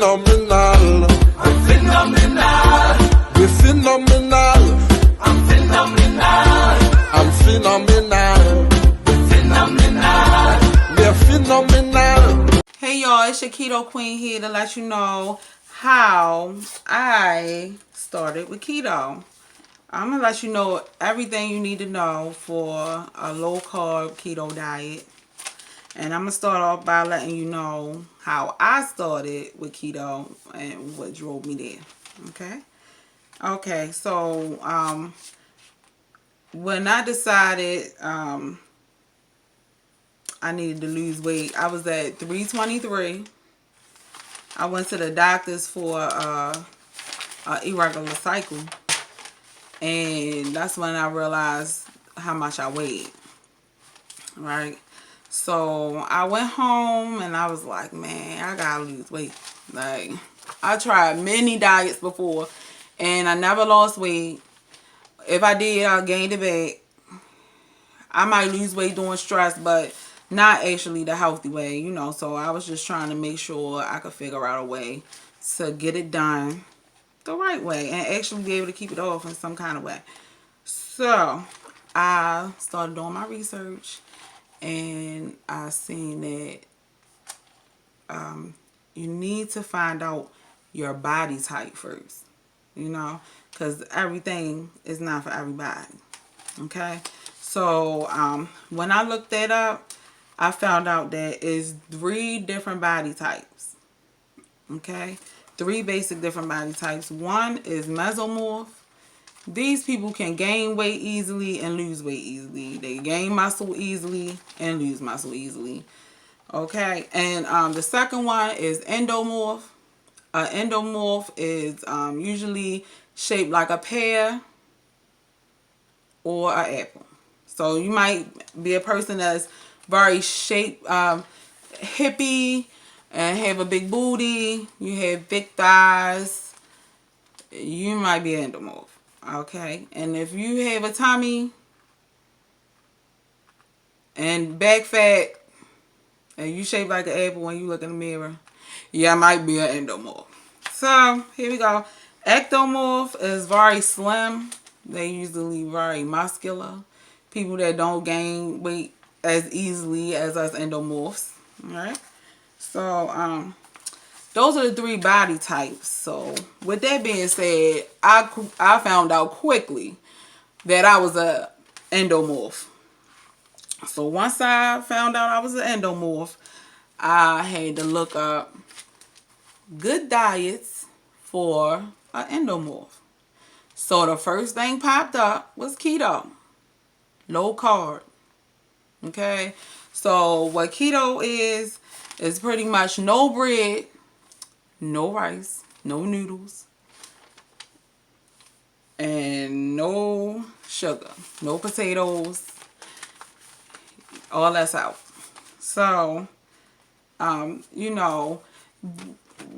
phenomenal. I'm phenomenal. We're phenomenal. I'm phenomenal. I'm phenomenal. We're phenomenal. We're phenomenal. Hey y'all, it's your Keto Queen here to let you know how I started with keto. I'm going to let you know everything you need to know for a low-carb keto diet. And I'm going to start off by letting you know how I started with keto and what drove me there. Okay? Okay, so when I decided I needed to lose weight, I was at 323. I went to the doctors for a irregular cycle. And that's when I realized how much I weighed. Right? So I went home and I was like, man, I gotta lose weight. Like, I tried many diets before and I never lost weight. If I did, I gained it back. I might lose weight during stress, but not actually the healthy way, you know. So I was just trying to make sure I could figure out a way to get it done the right way and actually be able to keep it off in some kind of way. So I started doing my research and I seen that you need to find out your body type first, you know, because everything is not for everybody. Okay, so when I looked that up, I found out that it's 3 different body types. Okay, 3 basic different body types. One is mesomorph. These people can gain weight easily and lose weight easily. They gain muscle easily and lose muscle easily. Okay, and the second one is endomorph. Endomorph is usually shaped like a pear or an apple. So you might be a person that's very shaped, hippie, and have a big booty. You have big thighs. You might be endomorph. Okay, and if you have a tummy and back fat and you shape like an apple when you look in the mirror, yeah, I might be an endomorph. So here we go. Ectomorph is very slim. They usually very muscular. People that don't gain weight as easily as us endomorphs. Alright. So those are the 3 body types. So with that being said, I found out quickly that I was a endomorph. So once I found out I was an endomorph, I had to look up good diets for an endomorph. So the first thing popped up was keto, low carb. Okay, so what keto is pretty much no bread, no rice, no noodles, and no sugar, no potatoes. All that's out. So, you know,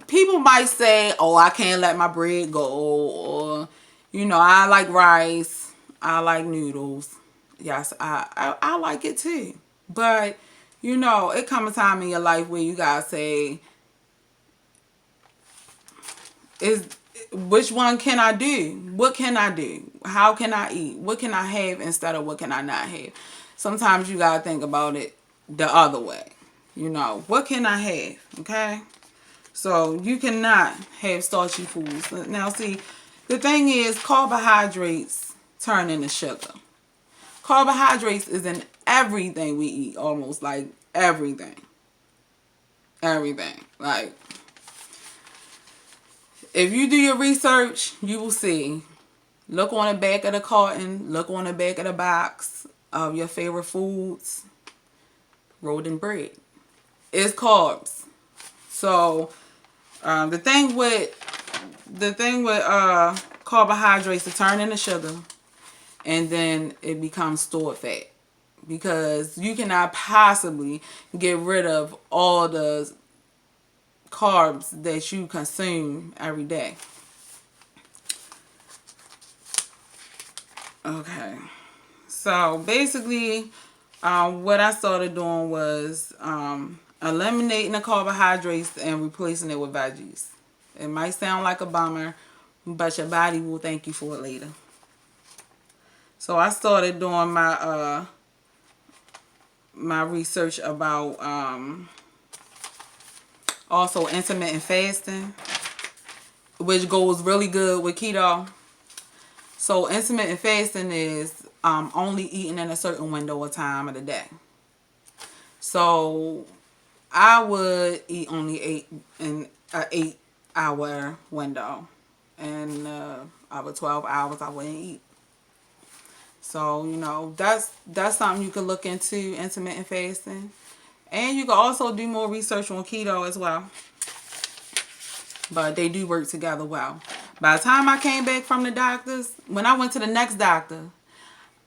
people might say, oh, I can't let my bread go, or, you know, I like rice, I like noodles. Yes, I like it too. But, you know, it comes a time in your life where you gotta say, which one can I do? What can I do? How can I eat? What can I have instead of what can I not have? Sometimes you gotta think about it the other way. You know, what can I have? Okay? So you cannot have starchy foods. Now see, the thing is, carbohydrates turn into sugar. Carbohydrates is in everything we eat, almost like everything. Everything. Like, if you do your research, you will see. Look on the back of the carton. Look on the back of the box of your favorite foods. Rolled in bread. It's carbs. So the thing with carbohydrates, to turn into sugar, and then it becomes stored fat, because you cannot possibly get rid of all the carbs that you consume every day. Okay, so basically what I started doing was eliminating the carbohydrates and replacing it with veggies. It might sound like a bummer, but your body will thank you for it later. So I started doing my my research about also intermittent fasting, which goes really good with keto. So intermittent fasting is only eating in a certain window of time of the day. So I would eat only 8 hour window, and over 12 hours I wouldn't eat. So you know that's something you can look into, intermittent fasting, and you can also do more research on keto as well. But they do work together well. By the time I came back from the doctors, when I went to the next doctor,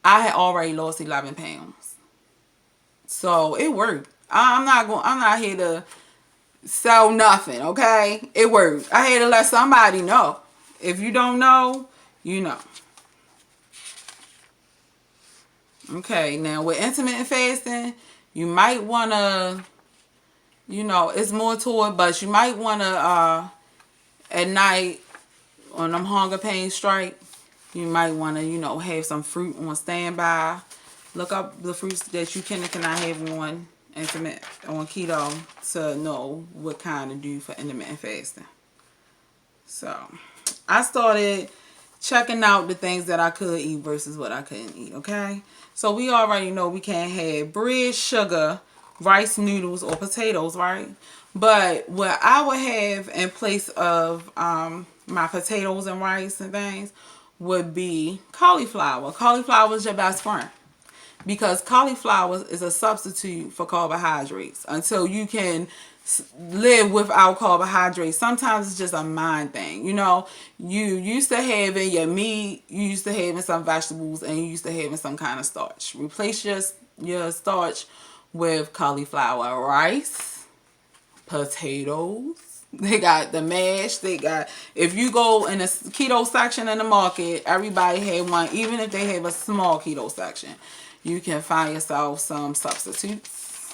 I had already lost 11 pounds. So it worked. I'm not here to sell nothing, okay? It worked. I had to let somebody know. If you don't know, you know. Okay, now with intermittent fasting, you might want to, you know, it's more to it, but you might want to, at night, on them hunger pain strike, you might want to, you know, have some fruit on standby. Look up the fruits that you can and cannot have on keto to know what kind to do for intermittent fasting. So I started checking out the things that I could eat versus what I couldn't eat, okay? So we already know we can't have bread, sugar, rice, noodles, or potatoes, right? But what I would have in place of my potatoes and rice and things would be cauliflower. Cauliflower is your best friend, because cauliflower is a substitute for carbohydrates until you can live without carbohydrates. Sometimes it's just a mind thing. You know, you used to having your meat, you used to having some vegetables, and you used to having some kind of starch. Replace your starch with cauliflower, rice, potatoes. They got the mash. They got, if you go in a keto section in the market, everybody had one. Even if they have a small keto section, you can find yourself some substitutes.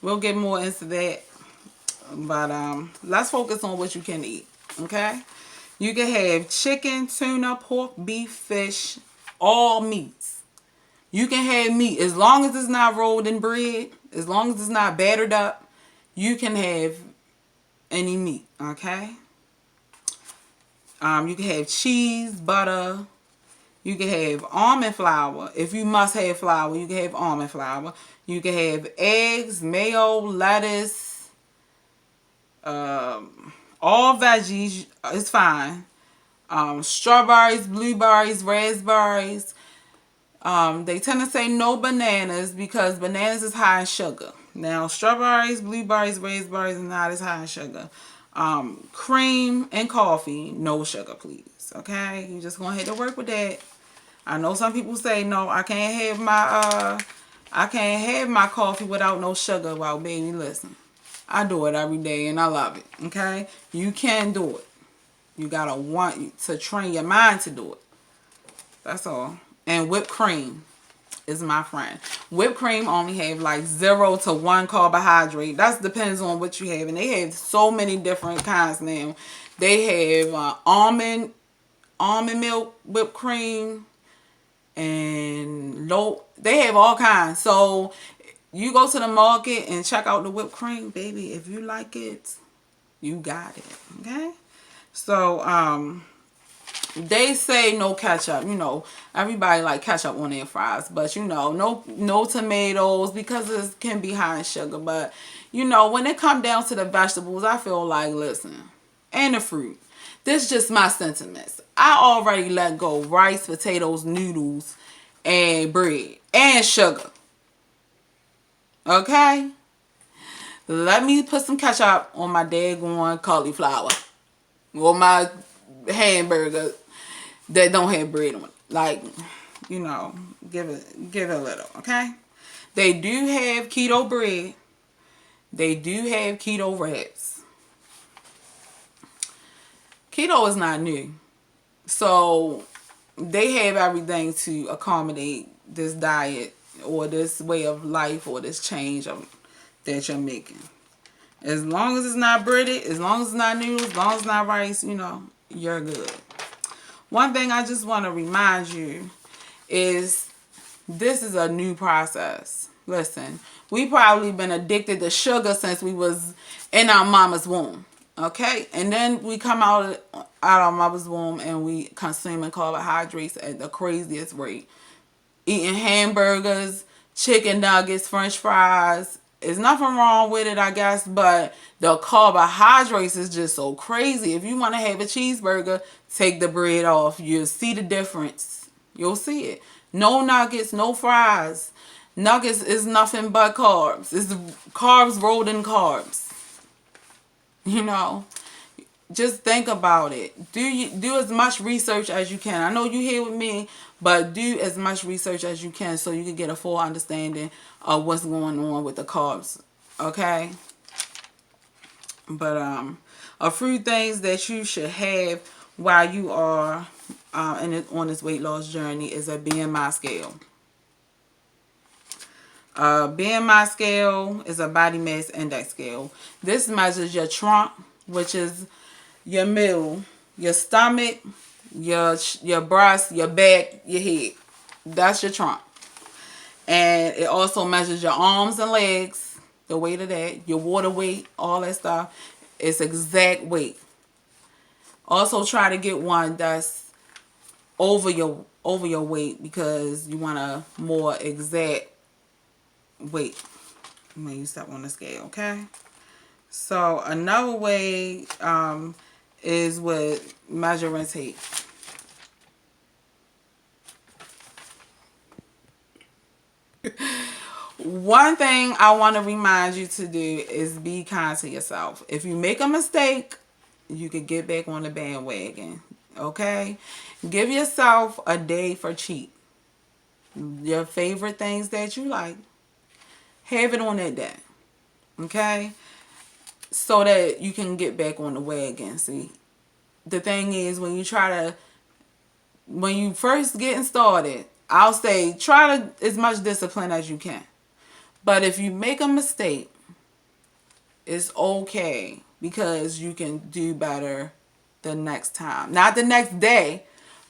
We'll get more into that, but let's focus on what you can eat, okay? You can have chicken, tuna, pork, beef, fish, all meats. You can have meat as long as it's not rolled in bread, as long as it's not battered up. You can have any meat, okay? You can have cheese, butter. You can have almond flour. If you must have flour, you can have almond flour. You can have eggs, mayo, lettuce, all veggies is fine. Strawberries, blueberries, raspberries. They tend to say no bananas because bananas is high in sugar. Now, strawberries, blueberries, raspberries are not as high in sugar. Cream and coffee, no sugar, please. Okay, you just gonna have to work with that. I know some people say no, I can't have my coffee without no sugar. Well, baby, listen, I do it every day and I love it. Okay, you can do it. You gotta want to train your mind to do it. That's all. And whipped cream is my friend. Whipped cream only have like 0 to 1 carbohydrate. That depends on what you have. And they have so many different kinds now. They have almond milk whipped cream and they have all kinds. So you go to the market and check out the whipped cream, baby. If you like it, you got it. Okay? So they say no ketchup. You know, everybody like ketchup on their fries, but you know, no tomatoes because it can be high in sugar. But you know, when it comes down to the vegetables, I feel like, listen, and the fruit, this is just my sentiments. I already let go rice, potatoes, noodles, and bread and sugar. Okay, let me put some ketchup on my daggone cauliflower or my hamburger that don't have bread on it. Like, you know, give it a little, okay? They do have keto bread. They do have keto wraps. Keto is not new. So they have everything to accommodate this diet or this way of life or this change that you're making. As long as it's not breaded, as long as it's not noodles, as long as it's not rice, you know, you're good. One thing I just want to remind you is this is a new process. Listen, we probably been addicted to sugar since we was in our mama's womb. Okay? And then we come out our mother's womb and we consuming carbohydrates at the craziest rate. Eating hamburgers, chicken nuggets, french fries. There's nothing wrong with it, I guess, but the carbohydrates is just so crazy. If you want to have a cheeseburger, take the bread off. You'll see the difference. You'll see it. No nuggets, no fries. Nuggets is nothing but carbs. It's carbs rolled in carbs. You know, just think about it. Do as much research as you can. I know you here with me, but do as much research as you can so you can get a full understanding of what's going on with the carbs. Okay? But a few things that you should have while you are on this weight loss journey is a BMI scale. BMI scale is a body mass index scale. This measures your trunk, which is your middle, your stomach, your breast, your back, your head. That's your trunk. And it also measures your arms and legs, the weight of that, your water weight, all that stuff. It's exact weight. Also try to get one that's over your weight because you want a more exact weight when you step on the scale, okay? So another way is with measuring tape. One thing I want to remind you to do is be kind to yourself. If you make a mistake, you can get back on the bandwagon, okay? Give yourself a day for cheat. Your favorite things that you like, have it on that day, okay? So that you can get back on the wagon. See, the thing is, when you first getting started, I'll say try to as much discipline as you can. But if you make a mistake, it's okay because you can do better the next time. Not the next day,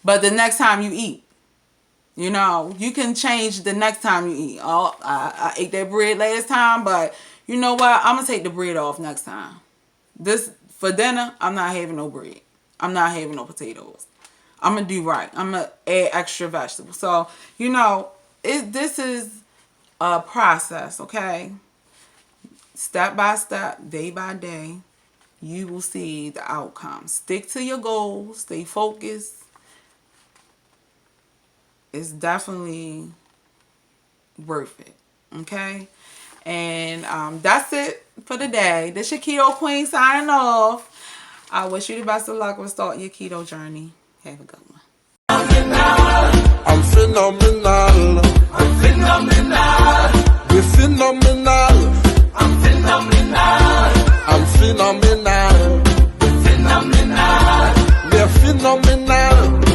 but the next time you eat. You know, you can change the next time you eat. Oh, I ate that bread last time, but you know what? I'm going to take the bread off next time. For dinner, I'm not having no bread. I'm not having no potatoes. I'm going to do right. I'm going to add extra vegetables. So, you know, this is a process, okay? Step by step, day by day, you will see the outcome. Stick to your goals. Stay focused. It's definitely worth it, okay? And that's it for today. This your Keto Queen signing off. I wish you the best of luck with starting your keto journey. Have a good one. I'm phenomenal. I'm phenomenal. We're phenomenal. I'm phenomenal. I'm phenomenal. We're phenomenal. We're phenomenal.